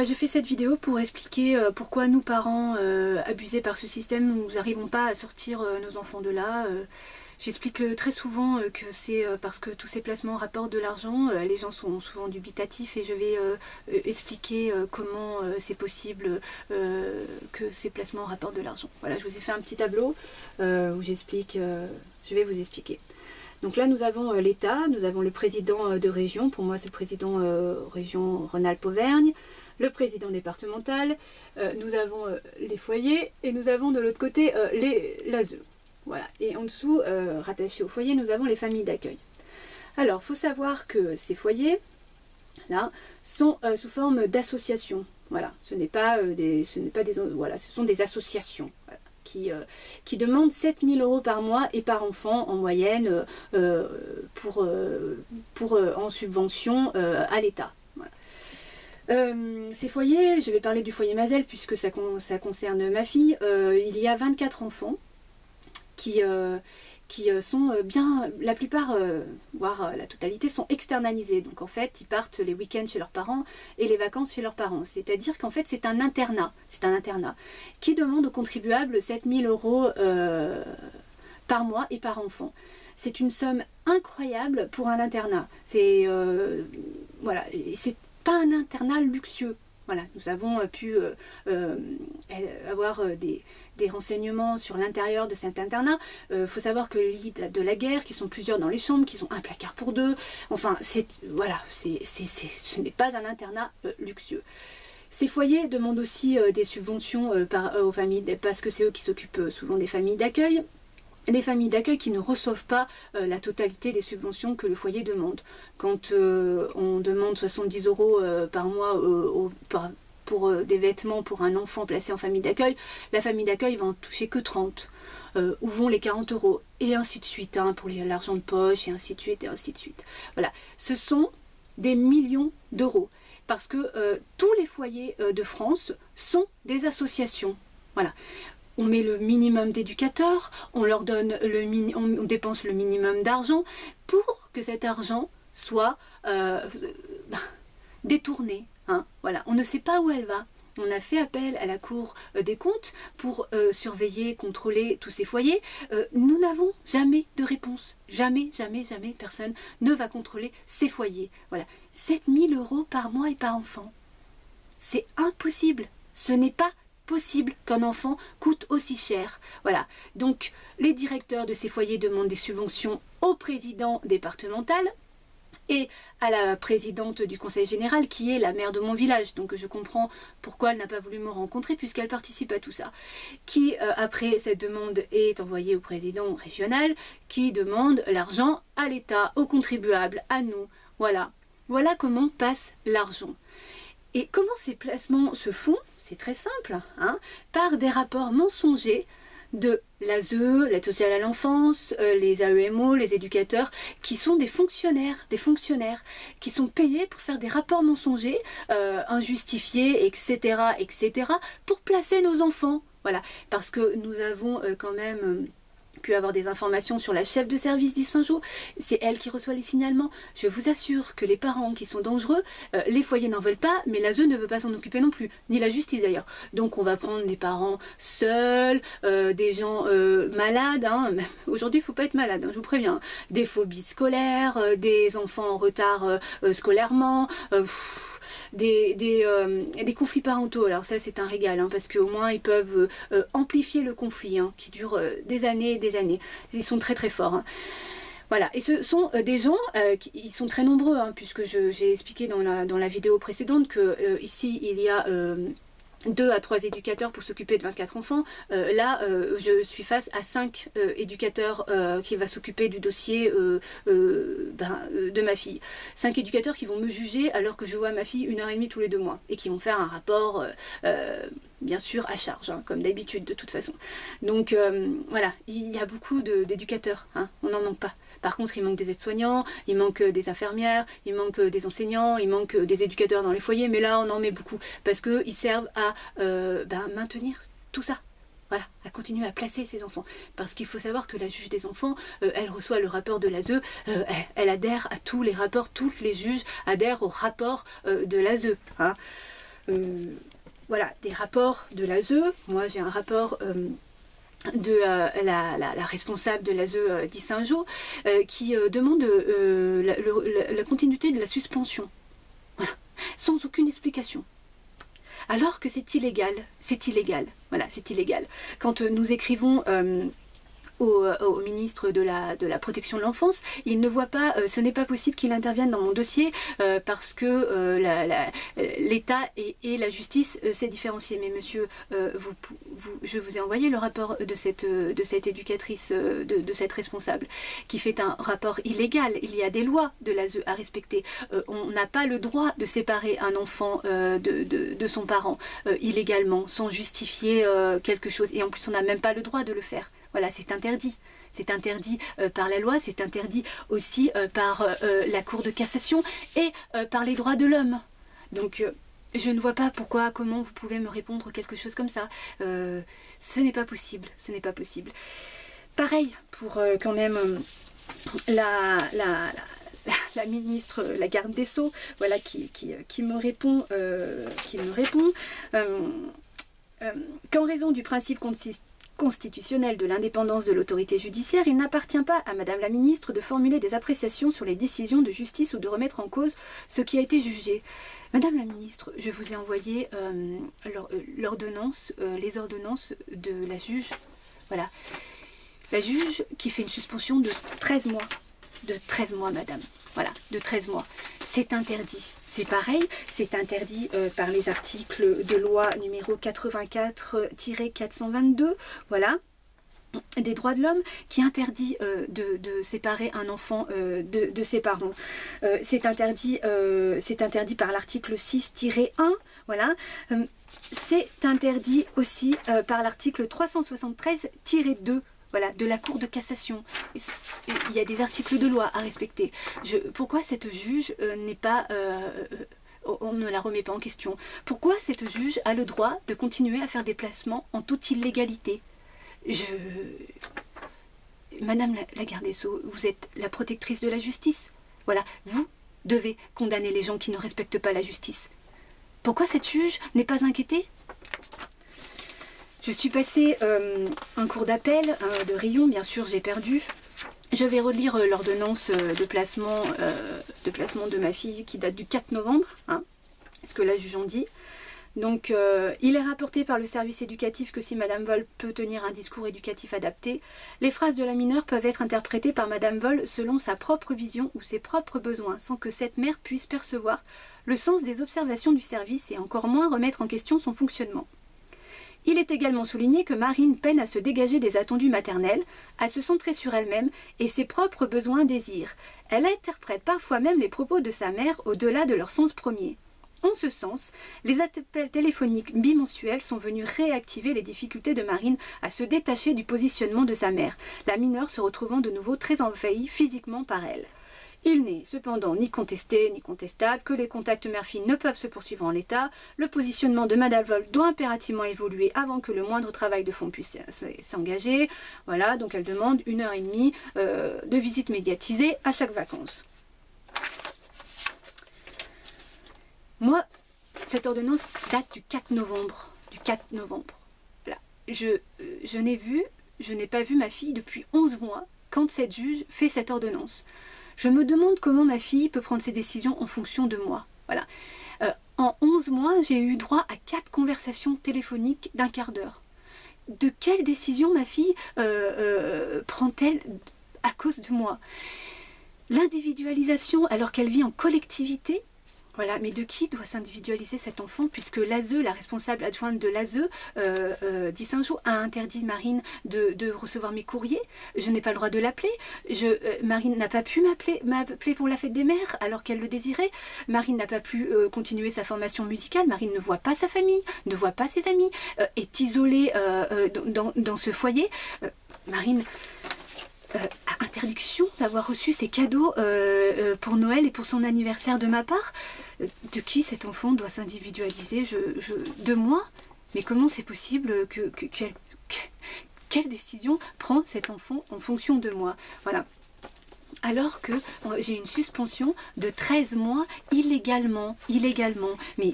Je fais cette vidéo pour expliquer pourquoi nous, parents abusés par ce système, nous n'arrivons pas à sortir nos enfants de là. J'explique très souvent que c'est parce que tous ces placements rapportent de l'argent. Les gens sont souvent dubitatifs et je vais expliquer comment c'est possible que ces placements rapportent de l'argent. Voilà, je vous ai fait un petit tableau où j'explique, je vais vous expliquer. Donc là, nous avons l'État, nous avons le président de région, pour moi c'est le président région Rhône-Alpes-Auvergne, le président départemental, nous avons les foyers et nous avons de l'autre côté l'ASE. Voilà. Et en dessous, rattaché au foyer, nous avons les familles d'accueil. Alors, il faut savoir que ces foyers, là, sont sous forme d'associations. Voilà, ce sont des associations. Voilà. Qui demandent 7 000 € par mois et par enfant en moyenne en subvention à l'État. Voilà. Ces foyers, je vais parler du foyer Mazel puisque ça concerne ma fille, il y a 24 enfants qui sont bien, la plupart, voire la totalité, sont externalisés. Donc en fait, ils partent les week-ends chez leurs parents et les vacances chez leurs parents. C'est-à-dire qu'en fait, c'est un internat qui demande aux contribuables 7 000 € par mois et par enfant. C'est une somme incroyable pour un internat. C'est voilà, c'est pas un internat luxueux. Voilà, nous avons pu avoir des renseignements sur l'intérieur de cet internat. Faut savoir que les lits de la guerre, qui sont plusieurs dans les chambres, qui sont un placard pour deux, enfin, voilà, ce n'est pas un internat luxueux. Ces foyers demandent aussi des subventions aux familles, parce que c'est eux qui s'occupent souvent des familles d'accueil. Les familles d'accueil qui ne reçoivent pas la totalité des subventions que le foyer demande. Quand on demande 70 € par mois pour des vêtements pour un enfant placé en famille d'accueil, la famille d'accueil va en toucher que 30. Où vont les 40 €? Et ainsi de suite, hein, pour l'argent de poche, et ainsi de suite, et ainsi de suite. Voilà, ce sont des millions d'euros. Parce que tous les foyers de France sont des associations. Voilà. On met le minimum d'éducateurs, on leur donne on dépense le minimum d'argent pour que cet argent soit détourné. Hein, voilà. On ne sait pas où elle va. On a fait appel à la Cour des comptes pour surveiller, contrôler tous ces foyers. Nous n'avons jamais de réponse. Jamais, jamais, jamais personne ne va contrôler ces foyers. Voilà. 7 000 € par mois et par enfant. C'est impossible. Ce n'est pas possible qu'un enfant coûte aussi cher. Voilà. Donc, les directeurs de ces foyers demandent des subventions au président départemental et à la présidente du conseil général qui est la maire de mon village. Donc je comprends pourquoi elle n'a pas voulu me rencontrer puisqu'elle participe à tout ça. Qui, après cette demande, est envoyée au président régional qui demande l'argent à l'État, aux contribuables, à nous. Voilà. Voilà comment passe l'argent. Et comment ces placements se font? C'est très simple, hein, par des rapports mensongers de l'ASE, l'aide sociale à l'enfance, les AEMO, les éducateurs, qui sont des fonctionnaires qui sont payés pour faire des rapports mensongers, injustifiés, etc., etc., pour placer nos enfants. Voilà, parce que nous avons quand même pu avoir des informations sur la chef de service d'Issingeaux, c'est elle qui reçoit les signalements. Je vous assure que les parents qui sont dangereux, les foyers n'en veulent pas, mais l'ASE ne veut pas s'en occuper non plus, ni la justice d'ailleurs. Donc on va prendre des parents seuls, des gens malades, hein. Aujourd'hui il ne faut pas être malade, hein, je vous préviens, des phobies scolaires, des enfants en retard scolairement, des conflits parentaux. Alors ça c'est un régal, hein, parce qu'au moins ils peuvent amplifier le conflit, hein, qui dure des années et des années. Ils sont très très forts, hein. Voilà, et ce sont des gens, ils sont très nombreux, hein, puisque j'ai expliqué dans la vidéo précédente que ici il y a 2 à 3 éducateurs pour s'occuper de 24 enfants. Là, je suis face à 5 éducateurs qui va s'occuper du dossier de ma fille. 5 éducateurs qui vont me juger alors que je vois ma fille 1h30 tous les 2 mois et qui vont faire un rapport bien sûr à charge, hein, comme d'habitude de toute façon. Donc voilà, il y a beaucoup d'éducateurs, hein, on n'en manque pas. Par contre, il manque des aides-soignants, il manque des infirmières, il manque des enseignants, il manque des éducateurs dans les foyers, mais là on en met beaucoup parce qu'ils servent à maintenir tout ça. Voilà, à continuer à placer ses enfants. Parce qu'il faut savoir que la juge des enfants, elle reçoit le rapport de l'ASE, elle adhère à tous les rapports, tous les juges adhèrent au rapport de l'ASE. Hein. voilà, des rapports de l'ASE. Moi, j'ai un rapport de la responsable de l'ASE d'Issingeaux qui demande la continuité de la suspension. Voilà, sans aucune explication. Alors que c'est illégal, voilà, c'est illégal. Quand nous écrivons au ministre de la protection de l'enfance, il ne voit pas, ce n'est pas possible qu'il intervienne dans mon dossier parce que l'État et la justice s'est différencié. Mais monsieur, je vous ai envoyé le rapport de cette éducatrice, de cette responsable, qui fait un rapport illégal. Il y a des lois de l'ASE à respecter. On n'a pas le droit de séparer un enfant de son parent illégalement, sans justifier quelque chose. Et en plus, on n'a même pas le droit de le faire. Voilà, c'est interdit. C'est interdit par la loi, c'est interdit aussi par la Cour de cassation et par les droits de l'homme. Donc, je ne vois pas comment vous pouvez me répondre quelque chose comme ça. Ce n'est pas possible, ce n'est pas possible. Pareil pour quand même la ministre, la garde des Sceaux, voilà, qui me répond, qu'en raison du principe constitutionnel de l'indépendance de l'autorité judiciaire, il n'appartient pas à Madame la Ministre de formuler des appréciations sur les décisions de justice ou de remettre en cause ce qui a été jugé. Madame la Ministre, je vous ai envoyé les ordonnances de la juge. Voilà. La juge qui fait une suspension de 13 mois. De 13 mois, madame. Voilà, de 13 mois. C'est interdit. C'est pareil, c'est interdit par les articles de loi numéro 84-422, voilà, des droits de l'homme, qui interdit de séparer un enfant de ses parents. C'est interdit par l'article 6-1, voilà. C'est interdit aussi par l'article 373-2. Voilà, de la Cour de cassation. Il y a des articles de loi à respecter. Pourquoi cette juge n'est pas... on ne la remet pas en question. Pourquoi cette juge a le droit de continuer à faire des placements en toute illégalité? Madame la garde des Sceaux, vous êtes la protectrice de la justice. Voilà, vous devez condamner les gens qui ne respectent pas la justice. Pourquoi cette juge n'est pas inquiétée? Je suis passée un cours d'appel de Riom, bien sûr j'ai perdu. Je vais relire l'ordonnance de placement de ma fille qui date du 4 novembre, hein, ce que la juge en dit. Donc il est rapporté par le service éducatif que si Madame Vol peut tenir un discours éducatif adapté, les phrases de la mineure peuvent être interprétées par Madame Vol selon sa propre vision ou ses propres besoins, sans que cette mère puisse percevoir le sens des observations du service et encore moins remettre en question son fonctionnement. Il est également souligné que Marine peine à se dégager des attendus maternels, à se centrer sur elle-même et ses propres besoins et désirs. Elle interprète parfois même les propos de sa mère au-delà de leur sens premier. En ce sens, les appels téléphoniques bimensuels sont venus réactiver les difficultés de Marine à se détacher du positionnement de sa mère, la mineure se retrouvant de nouveau très envahie physiquement par elle. Il n'est cependant ni contesté ni contestable que les contacts mère-fille ne peuvent se poursuivre en l'état. Le positionnement de Madame Vol doit impérativement évoluer avant que le moindre travail de fond puisse s'engager. Voilà, donc elle demande 1h30 de visite médiatisée à chaque vacances. Moi, cette ordonnance date du 4 novembre. Voilà. Je n'ai pas vu ma fille depuis 11 mois quand cette juge fait cette ordonnance. Je me demande comment ma fille peut prendre ses décisions en fonction de moi. Voilà. En 11 mois, j'ai eu droit à 4 conversations téléphoniques d'1 quart d'heure. De quelle décision ma fille prend-elle à cause de moi? L'individualisation alors qu'elle vit en collectivité. Voilà, mais de qui doit s'individualiser cet enfant puisque l'ASE, la responsable adjointe de l'ASE d'Issingeaux, a interdit Marine de recevoir mes courriers. Je n'ai pas le droit de l'appeler. Marine n'a pas pu m'appeler pour la fête des mères alors qu'elle le désirait. Marine n'a pas pu continuer sa formation musicale. Marine ne voit pas sa famille, ne voit pas ses amis, est isolée dans ce foyer. Marine a interdiction d'avoir reçu ses cadeaux pour Noël et pour son anniversaire de ma part. De qui cet enfant doit s'individualiser? De moi? Mais comment c'est possible quelle décision prend cet enfant en fonction de moi? Voilà. Alors que j'ai une suspension de 13 mois illégalement. Mais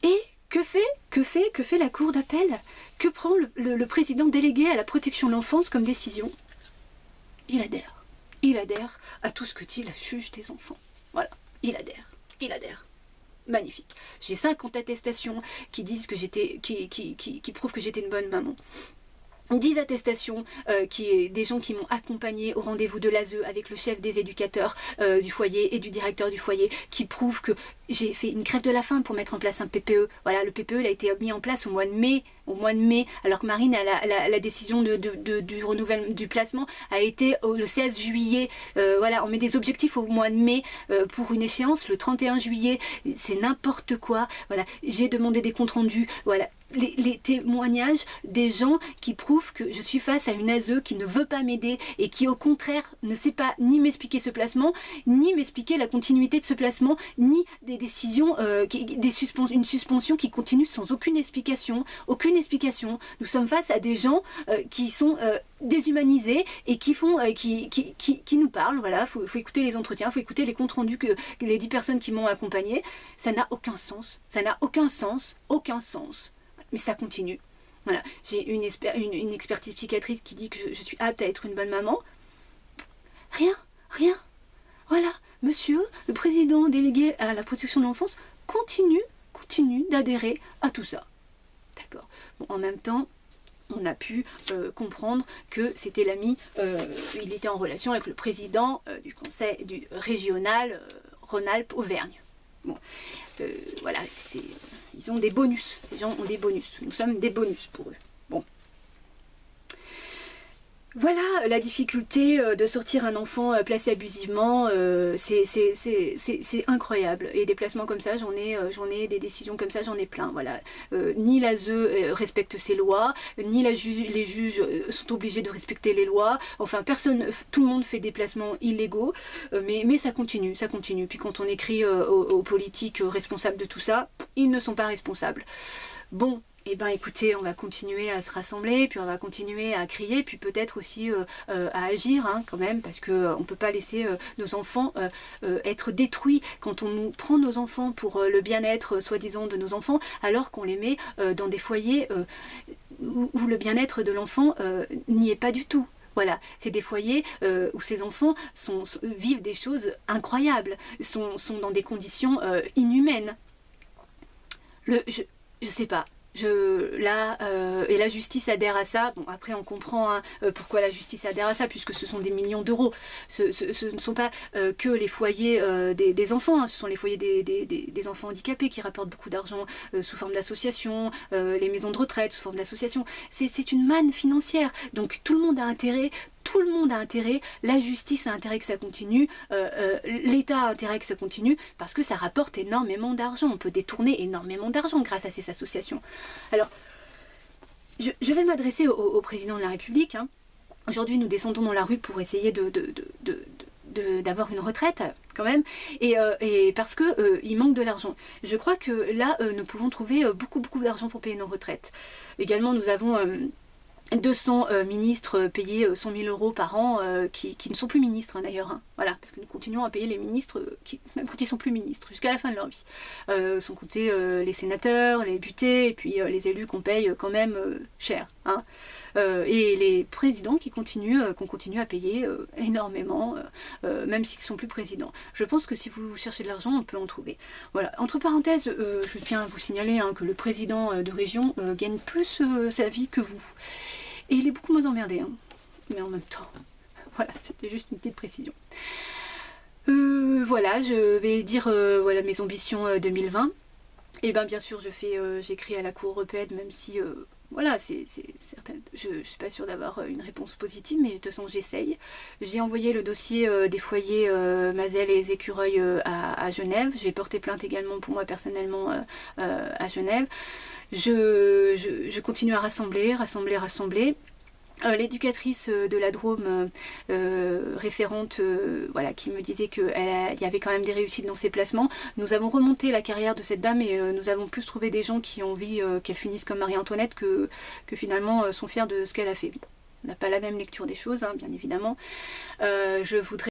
Et que fait la cour d'appel? Que prend le président délégué à la protection de l'enfance comme décision? Il adhère à tout ce que dit la juge des enfants. Voilà, il adhère. Magnifique. J'ai 50 attestations qui disent que qui prouvent que j'étais une bonne maman. 10 attestations des gens qui m'ont accompagnée au rendez-vous de l'ASE avec le chef des éducateurs du foyer et du directeur du foyer, qui prouvent que j'ai fait une grève de la faim pour mettre en place un PPE. Voilà, le PPE il a été mis en place au mois de mai, alors que Marine, la décision du renouvellement du placement a été le 16 juillet. Voilà, on met des objectifs au mois de mai pour une échéance le 31 juillet. C'est n'importe quoi. Voilà, j'ai demandé des comptes rendus. Voilà. Les témoignages des gens qui prouvent que je suis face à une ASE qui ne veut pas m'aider et qui au contraire ne sait pas ni m'expliquer ce placement, ni m'expliquer la continuité de ce placement, ni des décisions, une suspension qui continue sans aucune explication. Nous sommes face à des gens qui sont déshumanisés et qui nous parlent. Voilà, faut écouter les entretiens, faut écouter les comptes rendus que les 10 personnes qui m'ont accompagné. Ça n'a aucun sens. Aucun sens. Mais ça continue. Voilà, j'ai une expertise psychiatrique qui dit que je suis apte à être une bonne maman. Rien. Voilà, monsieur, le président délégué à la protection de l'enfance, continue d'adhérer à tout ça. D'accord. Bon, en même temps, on a pu comprendre que c'était l'ami, il était en relation avec le président du conseil du régional Rhône-Alpes-Auvergne. Bon, voilà, ils ont des bonus, ces gens ont des bonus, nous sommes des bonus pour eux. Bon. Voilà la difficulté de sortir un enfant placé abusivement, c'est incroyable. Et des placements comme ça, j'en ai des décisions comme ça, j'en ai plein. Voilà. Ni l'ASE respecte ses lois, ni les juges sont obligés de respecter les lois. Enfin, tout le monde fait des placements illégaux, mais ça continue. Puis quand on écrit aux politiques responsables de tout ça, ils ne sont pas responsables. Bon. Eh bien écoutez, on va continuer à se rassembler, puis on va continuer à crier, puis peut-être aussi à agir quand même, parce qu'on ne peut pas laisser nos enfants être détruits quand on nous prend nos enfants pour le bien-être soi-disant de nos enfants, alors qu'on les met dans des foyers où le bien-être de l'enfant n'y est pas du tout. Voilà, c'est des foyers où ces enfants vivent des choses incroyables, sont dans des conditions inhumaines. Je sais pas. Et la justice adhère à ça. Bon, après on comprend pourquoi la justice adhère à ça, puisque ce sont des millions d'euros. Ce ne sont pas que les foyers des enfants, ce sont les foyers des enfants handicapés qui rapportent beaucoup d'argent sous forme d'associations, les maisons de retraite sous forme d'associations. C'est une manne financière, donc tout le monde a intérêt. La justice a intérêt que ça continue, l'État a intérêt que ça continue, parce que ça rapporte énormément d'argent. On peut détourner énormément d'argent grâce à ces associations. Alors, je vais m'adresser au président de la République. Aujourd'hui, nous descendons dans la rue pour essayer d'avoir une retraite, quand même, et parce que il manque de l'argent. Je crois que là, nous pouvons trouver beaucoup d'argent pour payer nos retraites. Également, nous avons 200 ministres payés 100 000 euros par an qui ne sont plus ministres d'ailleurs. Voilà, parce que nous continuons à payer les ministres même quand ils sont plus ministres, jusqu'à la fin de leur vie. Sans compter les sénateurs, les députés, et puis les élus qu'on paye quand même cher. Et les présidents qu'on continue à payer énormément, même s'ils ne sont plus présidents. Je pense que si vous cherchez de l'argent, on peut en trouver. Voilà. Entre parenthèses, je tiens à vous signaler que le président de région gagne plus sa vie que vous. Et il est beaucoup moins emmerdé, mais en même temps. Voilà, c'était juste une petite précision. Voilà, je vais dire voilà, mes ambitions 2020. Et bien sûr, j'écris à la Cour européenne, même si... voilà, c'est certain. Je ne suis pas sûre d'avoir une réponse positive, mais de toute façon j'essaye. J'ai envoyé le dossier des foyers Mazel et les écureuils à Genève. J'ai porté plainte également pour moi personnellement à Genève. Je continue à rassembler. L'éducatrice de la Drôme référente voilà, qui me disait qu'il y avait quand même des réussites dans ses placements. Nous avons remonté la carrière de cette dame et nous avons plus trouvé des gens qui ont envie qu'elle finisse comme Marie-Antoinette que finalement sont fiers de ce qu'elle a fait. On n'a pas la même lecture des choses, bien évidemment. Je voudrais